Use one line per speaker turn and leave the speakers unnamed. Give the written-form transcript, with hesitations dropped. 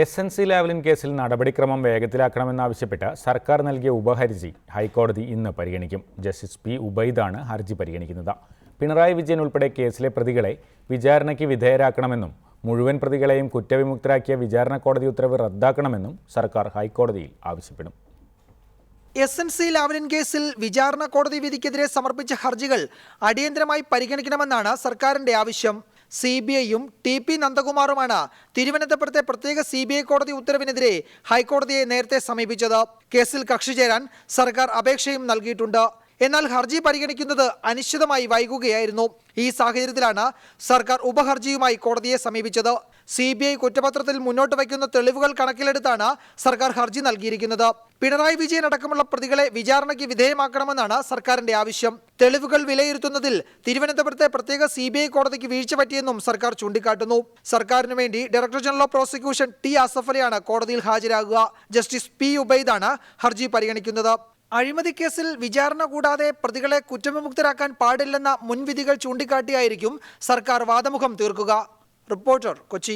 SNC Lavalin കേസിൽ നടപടിക്രമം വേഗത്തിലാക്കണമെന്നാവശ്യപ്പെട്ട് സർക്കാർ നൽകിയ ഉപഹർജി ഹൈക്കോടതി ഇന്ന് പരിഗണിക്കും. ജസ്റ്റിസ് പി ഉബൈദാണ് ഹർജി പരിഗണിക്കുന്നത്. പിണറായി വിജയൻ ഉൾപ്പെടെ കേസിലെ പ്രതികളെ വിചാരണയ്ക്ക് വിധേയരാക്കണമെന്നും മുഴുവൻ പ്രതികളെയും കുറ്റവിമുക്തരാക്കിയ വിചാരണ കോടതി ഉത്തരവ് റദ്ദാക്കണമെന്നും സർക്കാർ ഹൈക്കോടതിയിൽ ആവശ്യപ്പെടും.
SNC ലാവ്ലിൻ കേസിൽ വിചാരണ കോടതി വിധിക്കെതിരെ സമർപ്പിച്ച ഹർജികൾ അടിയന്തരമായി പരിഗണിക്കണമെന്നാണ് സർക്കാരിന്റെ ആവശ്യം. CBIയും TP നന്ദകുമാറുമാണ് തിരുവനന്തപുരത്തെ പ്രത്യേക CBI കോടതി ഉത്തരവിനെതിരെ ഹൈക്കോടതിയെ നേരത്തെ സമീപിച്ചത്. കേസിൽ കക്ഷി ചേരാൻ സർക്കാർ അപേക്ഷയും നൽകിയിട്ടുണ്ട്. എന്നാൽ ഹർജി പരിഗണിക്കുന്നത് അനിശ്ചിതമായി വൈകുകയായിരുന്നു. ഈ സാഹചര്യത്തിലാണ് സർക്കാർ ഉപഹർജിയുമായി കോടതിയെ സമീപിച്ചത്. CBI കുറ്റപത്രത്തിൽ മുന്നോട്ട് വയ്ക്കുന്ന തെളിവുകൾ കണക്കിലെടുത്താണ് സർക്കാർ ഹർജി നൽകിയിരിക്കുന്നത്. പിണറായി വിജയൻ അടക്കമുള്ള പ്രതികളെ വിചാരണയ്ക്ക് വിധേയമാക്കണമെന്നാണ് സർക്കാരിന്റെ ആവശ്യം. തെളിവുകൾ വിലയിരുത്തുന്നതിൽ തിരുവനന്തപുരത്തെ പ്രത്യേക CBI കോടതിക്ക് വീഴ്ച പറ്റിയെന്നും സർക്കാർ ചൂണ്ടിക്കാട്ടുന്നു. സർക്കാരിനു വേണ്ടി director general of prosecution T Asaf അലിയാണ് കോടതിയിൽ ഹാജരാകുക. ജസ്റ്റിസ് P ഉബൈദാണ് ഹർജി പരിഗണിക്കുന്നത്. അഴിമതി കേസിൽ വിചാരണ കൂടാതെ പ്രതികളെ കുറ്റവിമുക്തരാക്കാൻ പാടില്ലെന്ന മുൻവിധികൾ ചൂണ്ടിക്കാട്ടിയായിരിക്കും സർക്കാർ വാദമുഖം തീർക്കുക. റിപ്പോർട്ടർ, കൊച്ചി.